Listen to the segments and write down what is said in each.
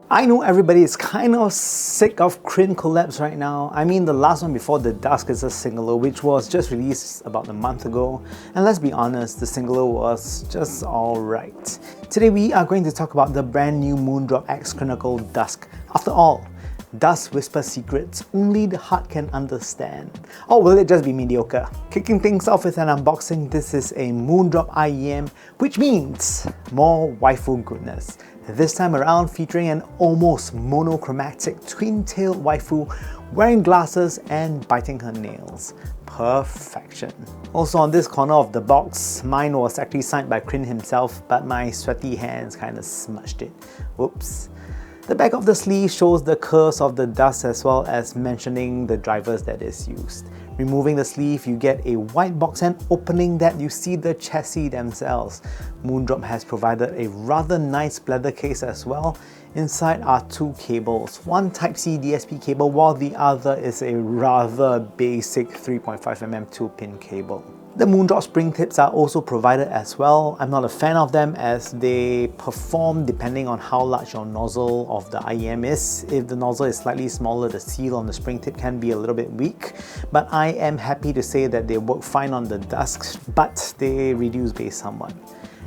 I know everybody is kind of sick of Crin collabs right now. I mean, the last one before the Dusk is a singular, which was just released about a month ago. And let's be honest, the singular was just alright. Today we are going to talk about the brand new Moondrop x Crinacle Dusk. After all, Dusk whispers secrets only the heart can understand. Or will it just be mediocre? Kicking things off with an unboxing, this is a Moondrop IEM, which means more waifu goodness. This time around featuring an almost monochromatic twin-tailed waifu wearing glasses and biting her nails. Perfection. Also on this corner of the box, mine was actually signed by Crin himself, but my sweaty hands kind of smudged it. Whoops. The back of the sleeve shows the curves of the Dusk as well as mentioning the drivers that is used. Removing the sleeve, you get a white box, and opening that, you see the chassis themselves. Moondrop has provided a rather nice leather case as well. Inside are two cables, one Type-C DSP cable while the other is a rather basic 3.5mm 2-pin cable. The Moondrop spring tips are also provided as well. I'm not a fan of them as they perform depending on how large your nozzle of the IEM is. If the nozzle is slightly smaller, the seal on the spring tip can be a little bit weak, but I am happy to say that they work fine on the Dusk, but they reduce bass somewhat.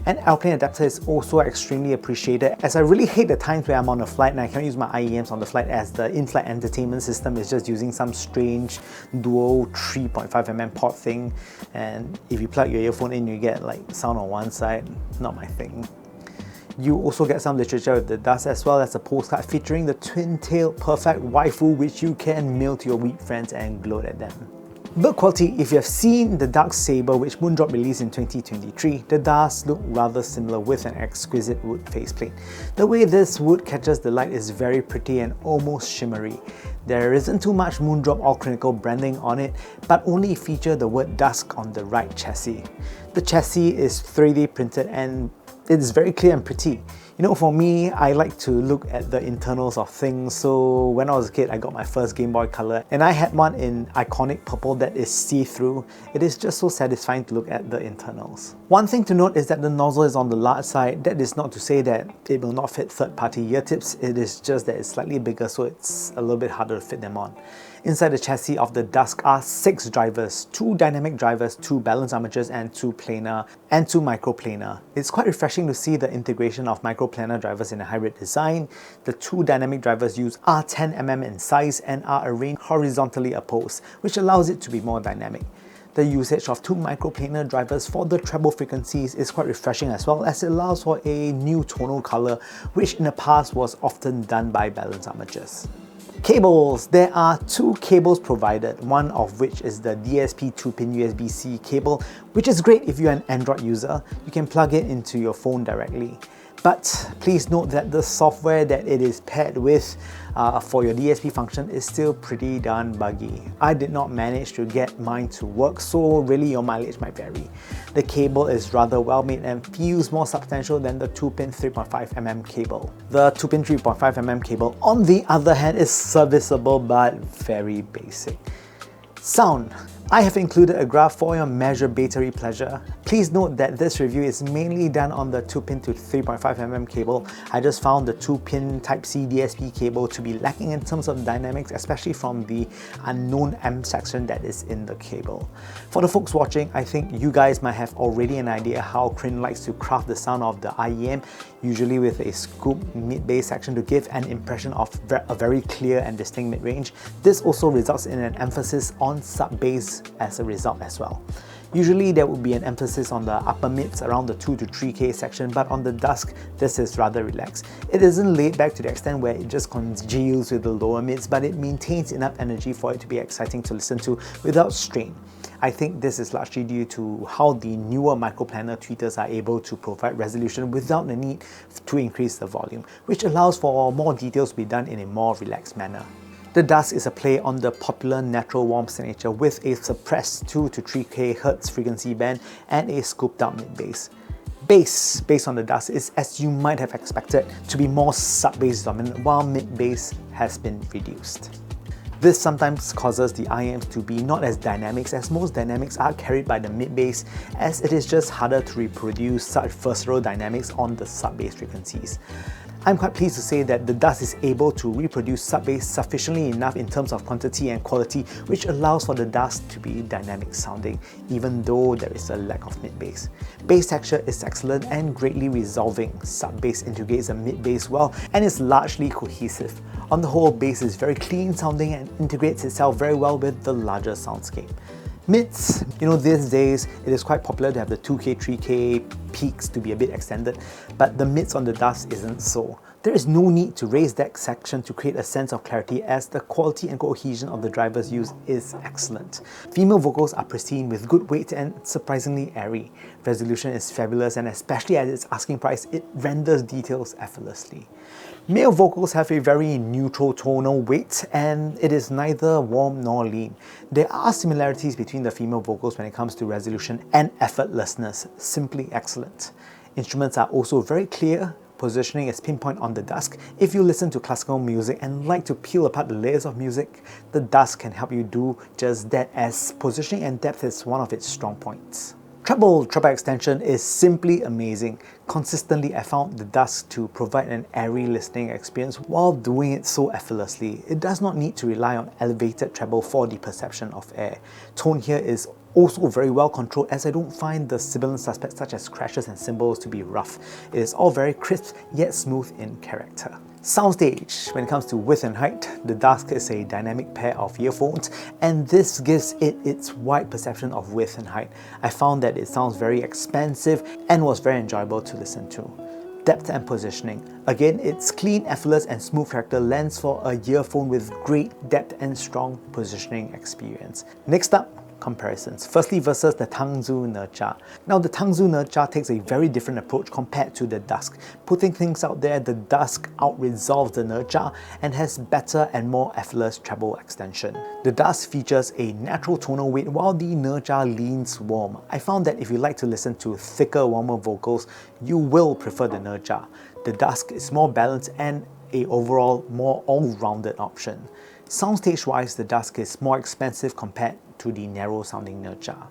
An airplane adapter is also extremely appreciated, as I really hate the times where I'm on a flight and I cannot use my IEMs on the flight as the in-flight entertainment system is just using some strange dual 3.5mm port thing, and if you plug your earphone in you get like sound on one side. Not my thing. You also get some literature with the Dusk as well as a postcard featuring the twin-tailed perfect waifu which you can mail to your weak friends and gloat at them. Build quality, if you have seen the Dark Saber which Moondrop released in 2023, the Dusk look rather similar with an exquisite wood faceplate. The way this wood catches the light is very pretty and almost shimmery. There isn't too much Moondrop or Crinacle branding on it, but only feature the word Dusk on the right chassis. The chassis is 3D printed and it's very clear and pretty. You know, for me, I like to look at the internals of things, so when I was a kid I got my first Game Boy Color and I had one in iconic purple that is see-through. It is just so satisfying to look at the internals. One thing to note is that the nozzle is on the large side. That is not to say that it will not fit third-party ear tips, it is just that it's slightly bigger so it's a little bit harder to fit them on. Inside the chassis of the Dusk are 6 drivers, 2 dynamic drivers, 2 balance armatures and 2 planar and 2 microplanar. It's quite refreshing to see the integration of microplanar drivers in a hybrid design. The 2 dynamic drivers are 10mm in size and are arranged horizontally opposed, which allows it to be more dynamic. The usage of 2 microplanar drivers for the treble frequencies is quite refreshing as well as it allows for a new tonal color which in the past was often done by balance armatures. Cables. There are 2 cables provided, one of which is the DSP 2-pin USB-C cable, which is great if you're an Android user. You can plug it into your phone directly. But please note that the software that it is paired with for your DSP function is still pretty darn buggy. I did not manage to get mine to work, so really your mileage might vary. The cable is rather well made and feels more substantial than the 2-pin 3.5mm cable. The 2-pin 3.5mm cable, on the other hand, is serviceable but very basic. Sound. I have included a graph for your measured battery pleasure. Please note that this review is mainly done on the 2-pin to 3.5mm cable. I just found the 2-pin Type-C DSP cable to be lacking in terms of dynamics, especially from the unknown M section that is in the cable. For the folks watching, I think you guys might have already an idea how Crin likes to craft the sound of the IEM, usually with a scoop mid-bass section to give an impression of a very clear and distinct mid-range. This also results in an emphasis on sub-bass as a result as well. Usually there would be an emphasis on the upper mids around the 2 to 3K section, but on the Dusk this is rather relaxed. It isn't laid back to the extent where it just congeals with the lower mids, but it maintains enough energy for it to be exciting to listen to without strain. I think this is largely due to how the newer microplanar tweeters are able to provide resolution without the need to increase the volume, which allows for more details to be done in a more relaxed manner. The Dusk is a play on the popular natural warm signature with a suppressed 2 to 3K Hz frequency band and a scooped out mid-bass. Bass, based on the Dusk, is as you might have expected to be more sub-bass dominant while mid-bass has been reduced. This sometimes causes the IEMs to be not as dynamic, as most dynamics are carried by the mid-bass, as it is just harder to reproduce such versatile dynamics on the sub-bass frequencies. I'm quite pleased to say that the Dusk is able to reproduce sub-bass sufficiently enough in terms of quantity and quality, which allows for the Dusk to be dynamic sounding, even though there is a lack of mid-bass. Bass texture is excellent and greatly resolving. Sub-bass integrates the mid-bass well and is largely cohesive. On the whole, bass is very clean sounding and integrates itself very well with the larger soundscape. Mids, these days it is quite popular to have the 2K, 3K peaks to be a bit extended, but the mids on the Dusk isn't so. There is no need to raise that section to create a sense of clarity, as the quality and cohesion of the drivers used is excellent. Female vocals are pristine with good weight and surprisingly airy. Resolution is fabulous, and especially at its asking price, it renders details effortlessly. Male vocals have a very neutral tonal weight, and it is neither warm nor lean. There are similarities between the female vocals when it comes to resolution and effortlessness, simply excellent. Instruments are also very clear. Positioning is pinpoint on the Dusk. If you listen to classical music and like to peel apart the layers of music, the Dusk can help you do just that, as positioning and depth is one of its strong points. Treble extension is simply amazing. Consistently, I found the Dusk to provide an airy listening experience while doing it so effortlessly. It does not need to rely on elevated treble for the perception of air. Tone here is also very well controlled, as I don't find the sibilant suspects such as crashes and cymbals to be rough. It is all very crisp yet smooth in character. Soundstage. When it comes to width and height, the Dusk is a dynamic pair of earphones, and this gives it its wide perception of width and height. I found that it sounds very expansive and was very enjoyable to listen to. Depth and positioning. Again, its clean, effortless and smooth character lends for a earphone with great depth and strong positioning experience. Next up, comparisons. Firstly, versus the Tangzu Nezha. Now, the Tangzu Nezha takes a very different approach compared to the Dusk. Putting things out there, the Dusk out-resolves the Nezha and has better and more effortless treble extension. The Dusk features a natural tonal weight while the Nezha leans warm. I found that if you like to listen to thicker, warmer vocals, you will prefer the Nezha. The Dusk is more balanced and a overall more all-rounded option. Soundstage-wise, the Dusk is more expensive compared to the narrow-sounding Nezha.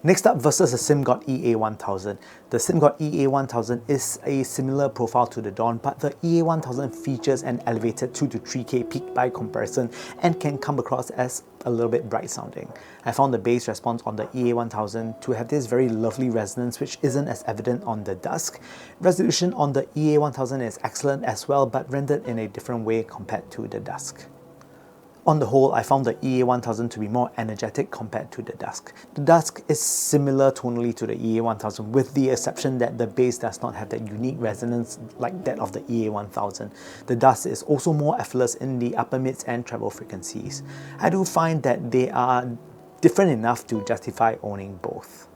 Next up, versus the Simgot EA1000. The Simgot EA1000 is a similar profile to the Dawn, but the EA1000 features an elevated 2 to 3K peak by comparison and can come across as a little bit bright sounding. I found the bass response on the EA1000 to have this very lovely resonance, which isn't as evident on the Dusk. Resolution on the EA1000 is excellent as well, but rendered in a different way compared to the Dusk. On the whole, I found the EA1000 to be more energetic compared to the Dusk. The Dusk is similar tonally to the EA1000, with the exception that the bass does not have that unique resonance like that of the EA1000. The Dusk is also more effortless in the upper mids and treble frequencies. I do find that they are different enough to justify owning both.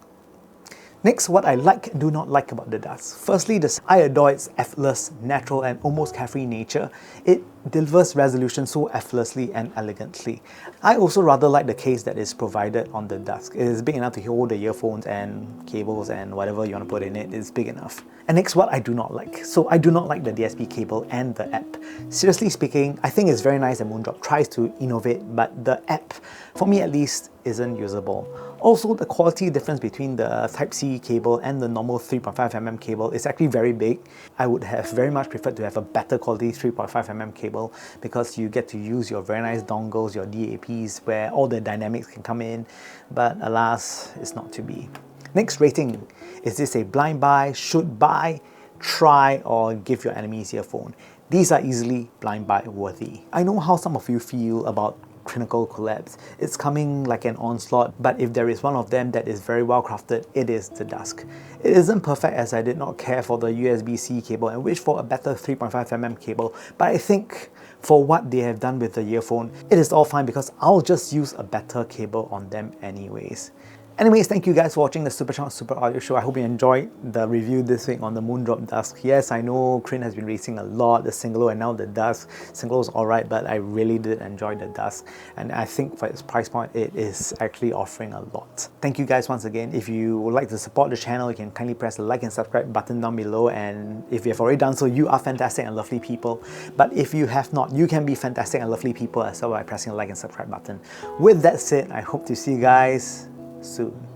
Next, what I like and do not like about the Dusk. Firstly, I adore its effortless, natural and almost carefree nature. It delivers resolution so effortlessly and elegantly. I also rather like the case that is provided on the Dusk. It is big enough to hold the earphones and cables and whatever you want to put in it is big enough. And next, what I do not like. So I do not like the DSP cable and the app. Seriously speaking, I think it's very nice that Moondrop tries to innovate, but the app, for me at least, isn't usable. Also, the quality difference between the Type-C cable and the normal 3.5mm cable is actually very big. I would have very much preferred to have a better quality 3.5mm cable, because you get to use your very nice dongles, your DAPs, where all the dynamics can come in, but alas, it's not to be. Next, rating. Is this a blind buy, should buy, try, or give your enemies earphone? These are easily blind buy worthy. I know how some of you feel about Crinacle collabs. It's coming like an onslaught, but if there is one of them that is very well crafted, it is the Dusk. It isn't perfect, as I did not care for the USB-C cable and wish for a better 3.5mm cable, but I think for what they have done with the earphone, it is all fine because I'll just use a better cable on them anyways. Anyways, thank you guys for watching the Super Chunk Super Audio Show. I hope you enjoyed the review this week on the Moondrop Dusk. Yes, I know Crin has been racing a lot, the Singlo and now the Dusk. Singlo is alright, but I really did enjoy the Dusk. And I think for its price point, it is actually offering a lot. Thank you guys once again. If you would like to support the channel, you can kindly press the like and subscribe button down below. And if you have already done so, you are fantastic and lovely people. But if you have not, you can be fantastic and lovely people as well by pressing the like and subscribe button. With that said, I hope to see you guys soon.